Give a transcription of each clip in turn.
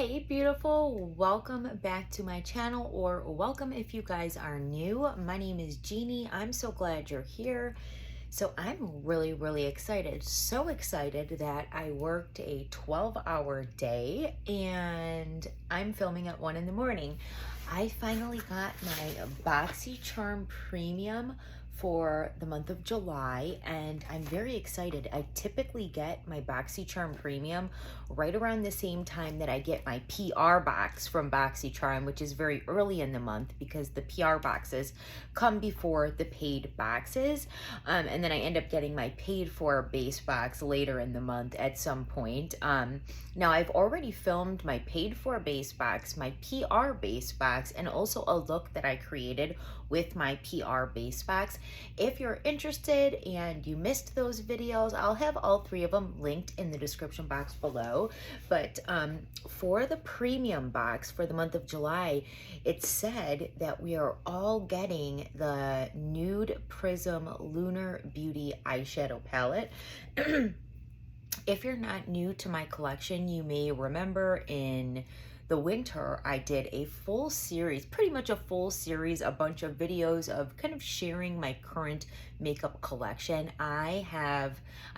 Hey beautiful, welcome back to my channel, or welcome if you guys are new. My name is Jeannie. I'm so glad you're here. So I'm really excited. So excited that I worked a 12-hour day and I'm filming at 1 in the morning. I finally got my BoxyCharm Premium for the month of July and I'm very excited. I typically get my BoxyCharm Premium right around the same time that I get my PR box from BoxyCharm, which is very early in the month because the PR boxes come before the paid boxes. And then I end up getting my paid for base box later in the month at some point. Now I've already filmed my paid for base box, my PR base box, and also a look that I created with my PR base box. If you're interested and you missed those videos, I'll have all three of them linked in the description box below. But for the premium box for the month of July, it said that we are all getting the Nude Prism Lunar Beauty eyeshadow palette. If you're not new to my collection, you may remember in the winter, I did a full series, pretty much a full series, a bunch of videos of kind of sharing my current makeup collection. I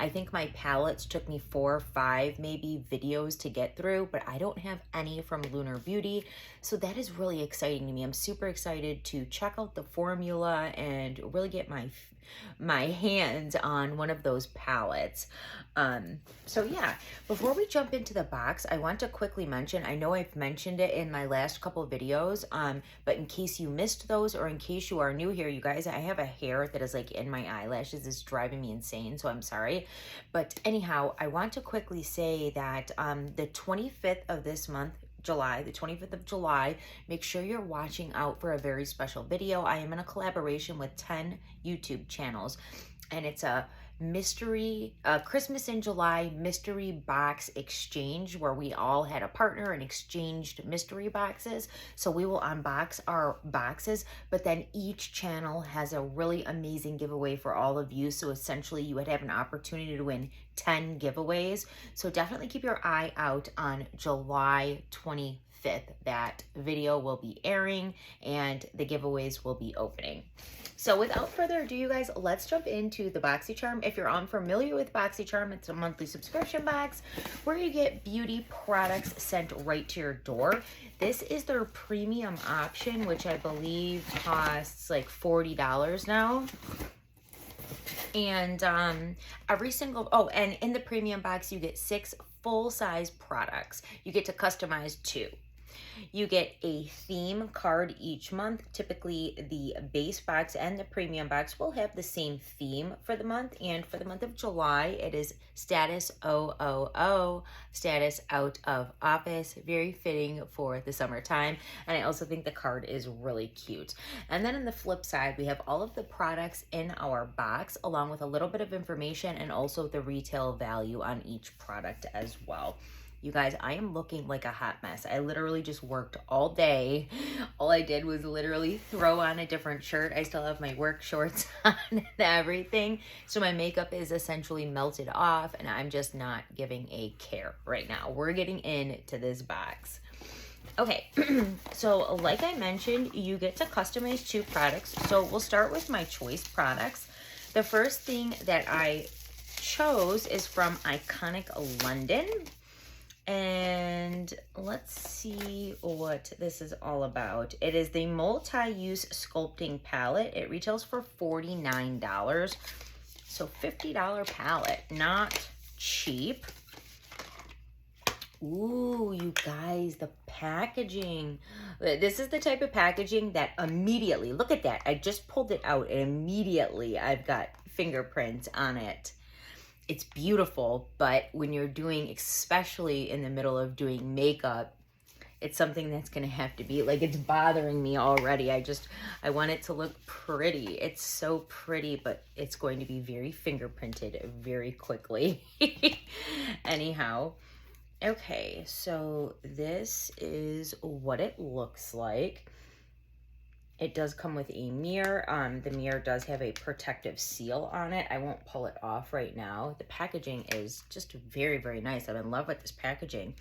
think my palettes took me 4 or 5 maybe videos to get through, but I don't have any from Lunar Beauty. So that is really exciting to me. I'm super excited to check out the formula and really get my hands on one of those palettes. So yeah, before we jump into the box, I want to quickly mention, I know I've mentioned it in my last couple videos, but in case you missed those or in case you are new here, you guys, I have a hair that is like in my eyelashes. It's driving me insane, so I'm sorry. But anyhow, I want to quickly say that the 25th of this month, July, the 25th of July, make sure you're watching out for a very special video. I am in a collaboration with 10 YouTube channels, and it's a mystery Christmas in July mystery box exchange where we all had a partner and exchanged mystery boxes. So we will unbox our boxes, but then each channel has a really amazing giveaway for all of you. So essentially you would have an opportunity to win 10 giveaways. So definitely keep your eye out on July 25th. That video will be airing and the giveaways will be opening. So without further ado, you guys, let's jump into the BoxyCharm. If you're unfamiliar with BoxyCharm, it's a monthly subscription box where you get beauty products sent right to your door. This is their premium option, which I believe costs like $40 now. And every single, and in the premium box, you get 6 full-size products. You get to customize 2. You get a theme card each month. Typically, the base box and the premium box will have the same theme for the month. And for the month of July, it is status OOO, status out of office. Very fitting for the summertime. And I also think the card is really cute. And then on the flip side, we have all of the products in our box, along with a little bit of information and also the retail value on each product as well. You guys, I am looking like a hot mess. I literally just worked all day. All I did was literally throw on a different shirt. I still have my work shorts on and everything. So my makeup is essentially melted off and I'm just not giving a care right now. We're getting into this box. Okay, so like I mentioned, you get to customize 2 products. So we'll start with my choice products. The first thing that I chose is from Iconic London. And let's see what this is all about. It is the multi-use sculpting palette. It retails for $49. So $50 palette, not cheap. Ooh, you guys, the packaging. This is the type of packaging that immediately, look at that. I just pulled it out and immediately I've got fingerprints on it. It's beautiful, but when you're doing, especially in the middle of doing makeup, it's something that's going to have to be, like, it's bothering me already. I want it to look pretty. It's so pretty, but it's going to be very fingerprinted very quickly. Anyhow, okay, so this is what it looks like. It does come with a mirror. The mirror does have a protective seal on it. I won't pull it off right now. The packaging is just very nice. I'm in love with this packaging.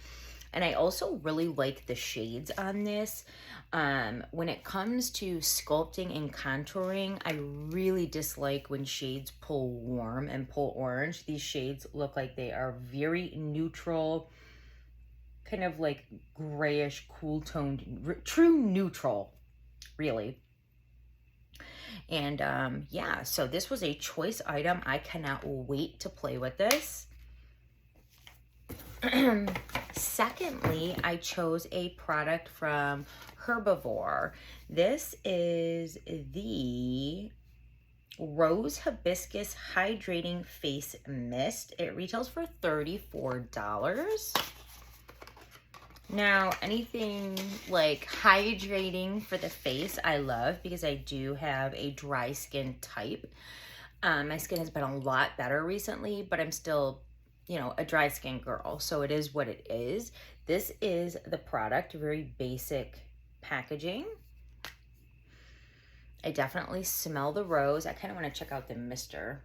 And I also really like the shades on this. When it comes to sculpting and contouring, I really dislike when shades pull warm and pull orange. These shades look like they are very neutral, kind of like grayish, cool toned, true neutral, really. And yeah, so this was a choice item. I cannot wait to play with this. Secondly, I chose a product from Herbivore. This is the Rose Hibiscus Hydrating Face Mist. It retails for $34. Now, anything like hydrating for the face, I love, because I do have a dry skin type. My skin has been a lot better recently, but I'm still, you know, a dry skin girl, so it is what it is. This is the product, very basic packaging. I definitely smell the rose. I kind of want to check out the mister.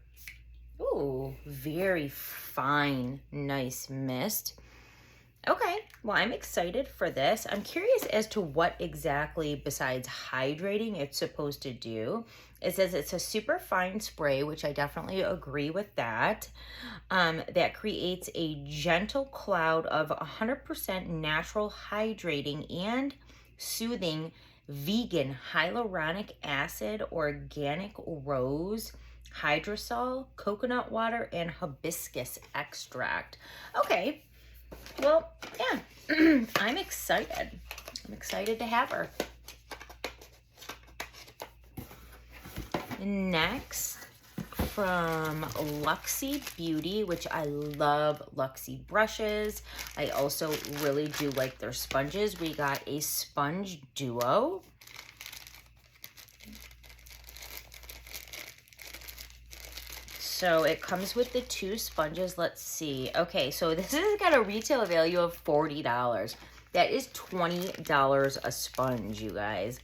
Ooh, very fine, nice mist. Okay, well, I'm excited for this. I'm curious as to what exactly, besides hydrating, it's supposed to do. It says it's a super fine spray, which I definitely agree with that. That creates a gentle cloud of 100% natural hydrating and soothing vegan hyaluronic acid, organic rose, hydrosol, coconut water, and hibiscus extract. Okay. Well, yeah, I'm excited. I'm excited to have her. Next, from Luxy Beauty, which I love Luxy brushes. I also really do like their sponges. We got a sponge duo. So it comes with the two sponges. Let's see. Okay, so this has got a retail value of $40. That is $20 a sponge, you guys.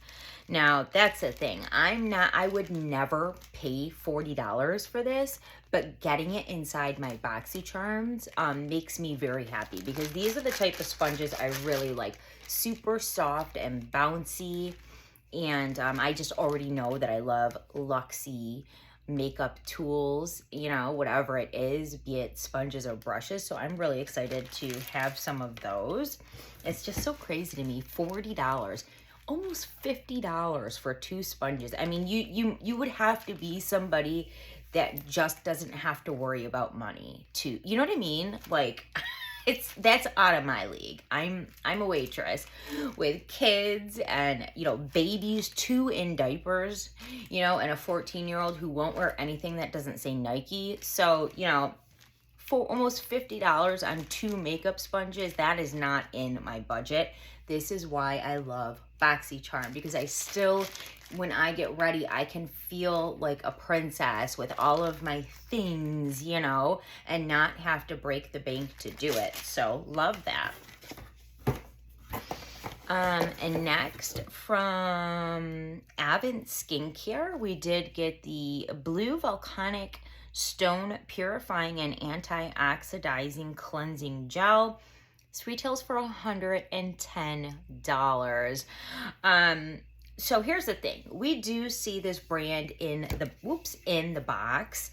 Now, that's the thing. I would never pay $40 for this, but getting it inside my BoxyCharms makes me very happy, because these are the type of sponges I really like. Super soft and bouncy. And I just already know that I love Luxy makeup tools, you know, whatever it is, be it sponges or brushes. So I'm really excited to have some of those. It's just so crazy to me, $40, almost $50 for two sponges. I mean, you would have to be somebody that just doesn't have to worry about money to, you know what I mean? Like, that's out of my league. I'm a waitress with kids and, you know, babies, 2 in diapers, you know, and a 14-year-old who won't wear anything that doesn't say Nike. So, you know, for almost $50 on 2 makeup sponges, that is not in my budget. This is why I love BoxyCharm, because I still, when I get ready, I can feel like a princess with all of my things, you know, and not have to break the bank to do it. So love that. And next, from Avent Skincare, we did get the Blue Volcanic Stone Purifying and Anti-Oxidizing Cleansing Gel. This retails for $110. So here's the thing. We do see this brand in the box.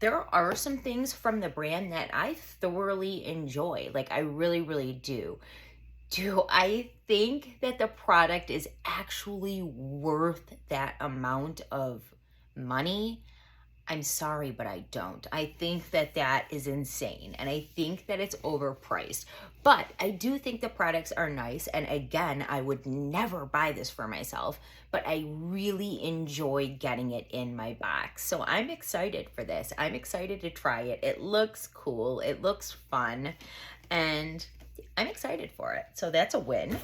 There are some things from the brand that I thoroughly enjoy. Like, I really, really do. Do I think that the product is actually worth that amount of money? I'm sorry, but I don't. I think that that is insane, and I think that it's overpriced. But I do think the products are nice, and again, I would never buy this for myself, but I really enjoyed getting it in my box. So I'm excited for this. I'm excited to try it. It looks cool. It looks fun, and I'm excited for it. So that's a win.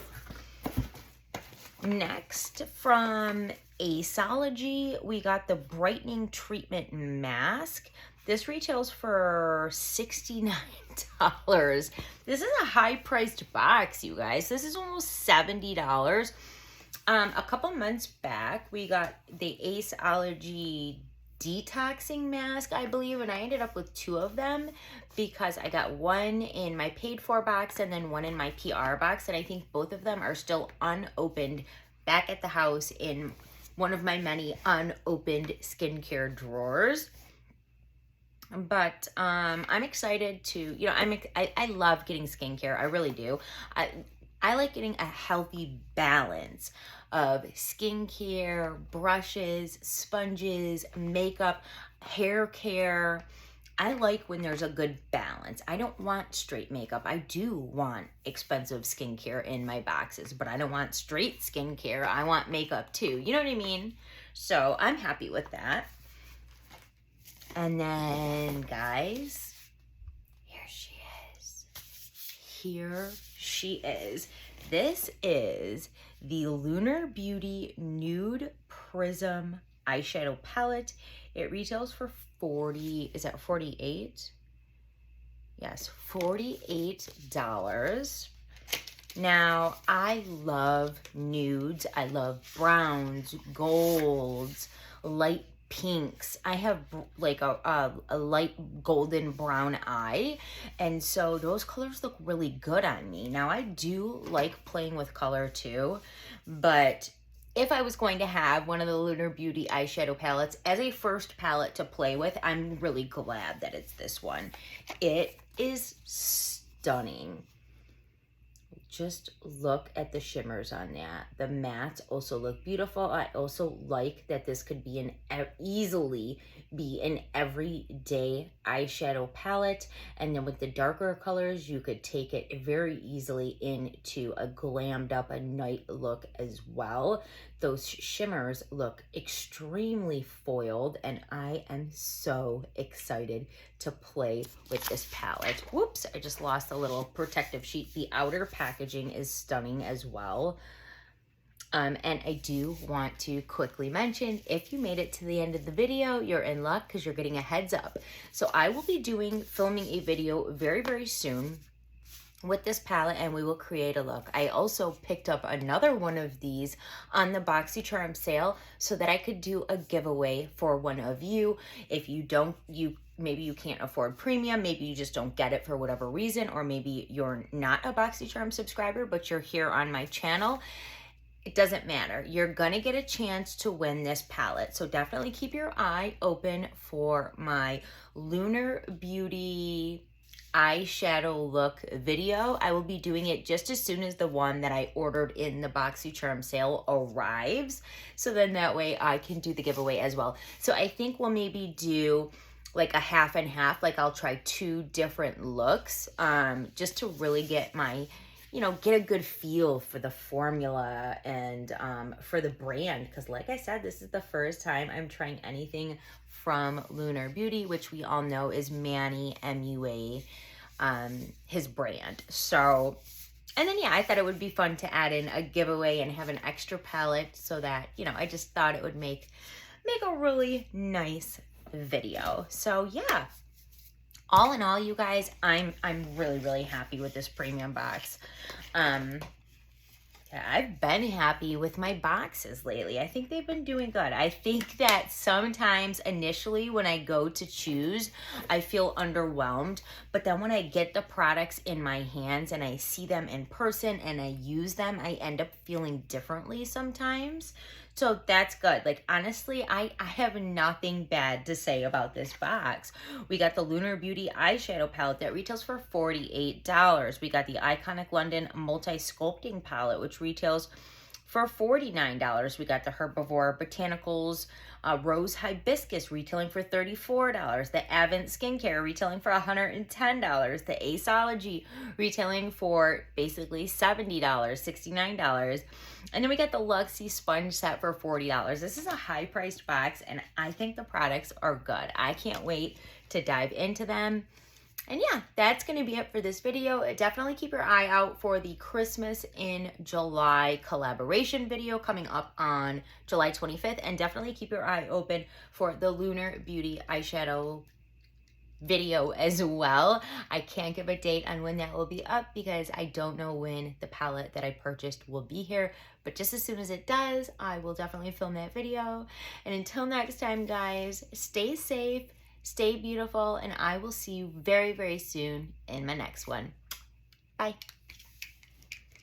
Next, from Aceology, we got the Brightening Treatment Mask. This retails for $69. This is a high-priced box, you guys. This is almost $70. A couple months back, we got the Aceology detoxing mask, I believe, and I ended up with 2 of them because I got one in my paid for box and then one in my PR box, and I think both of them are still unopened back at the house in one of my many unopened skincare drawers. But I'm excited to, you know, I love getting skincare. I really do. I like getting a healthy balance of skincare, brushes, sponges, makeup, hair care. I like when there's a good balance. I don't want straight makeup. I do want expensive skincare in my boxes, but I don't want straight skincare. I want makeup too. You know what I mean? So I'm happy with that. And then, guys, here she is. Here she is. This is the Lunar Beauty Nude Prism eyeshadow palette. It retails for is that 48? Yes, $48. Now, I love nudes. I love browns, golds, light pinks. I have like a light golden brown eye, and so those colors look really good on me. Now, I do like playing with color too, but if I was going to have one of the Lunar Beauty eyeshadow palettes as a first palette to play with, I'm really glad that it's this one. It is stunning. Just look at the shimmers on that. The mattes also look beautiful. I also like that this could be easily be an everyday eyeshadow palette. And then with the darker colors, you could take it very easily into a glammed up, a night look as well. Those shimmers look extremely foiled, and I am so excited to play with this palette. Whoops, I just lost a little protective sheet. The outer packaging is stunning as well. And I do want to quickly mention, if you made it to the end of the video, you're in luck because you're getting a heads up. So I will be filming a video very, very soon with this palette, and we will create a look. I also picked up another one of these on the BoxyCharm sale so that I could do a giveaway for one of you. If you don't, maybe you can't afford premium, maybe you just don't get it for whatever reason, or maybe you're not a BoxyCharm subscriber, but you're here on my channel. It doesn't matter. You're gonna get a chance to win this palette. So definitely keep your eye open for my Lunar Beauty eyeshadow look video. I will be doing it just as soon as the one that I ordered in the BoxyCharm sale arrives. So then that way I can do the giveaway as well. So I think we'll maybe do like a half and half. Like I'll try 2 different looks just to really get my, you know, get a good feel for the formula and for the brand. Because like I said, this is the first time I'm trying anything from Lunar Beauty, which we all know is Manny, MUA, his brand. So, and then yeah, I thought it would be fun to add in a giveaway and have an extra palette so that, you know, I just thought it would make a really nice video. So yeah, all in all, you guys, I'm really, really happy with this premium box. I've been happy with my boxes lately. I think they've been doing good. I think that sometimes initially when I go to choose, I feel underwhelmed. But then when I get the products in my hands and I see them in person and I use them, I end up feeling differently sometimes. So that's good. Like, honestly, I have nothing bad to say about this box. We got the Lunar Beauty eyeshadow palette that retails for $48. We got the Iconic London Multi-Sculpting palette, which retails for $49. We got the Herbivore Botanicals Rose Hibiscus retailing for $34. The Avent Skincare retailing for $110. The Aceology retailing for basically $70, $69. And then we got the Luxie Sponge Set for $40. This is a high-priced box, and I think the products are good. I can't wait to dive into them. And yeah, that's going to be it for this video. Definitely keep your eye out for the Christmas in July collaboration video coming up on July 25th. And definitely keep your eye open for the Lunar Beauty eyeshadow video as well. I can't give a date on when that will be up because I don't know when the palette that I purchased will be here, but just as soon as it does, I will definitely film that video. And until next time, guys, stay safe, stay beautiful, and I will see you very, very soon in my next one. Bye.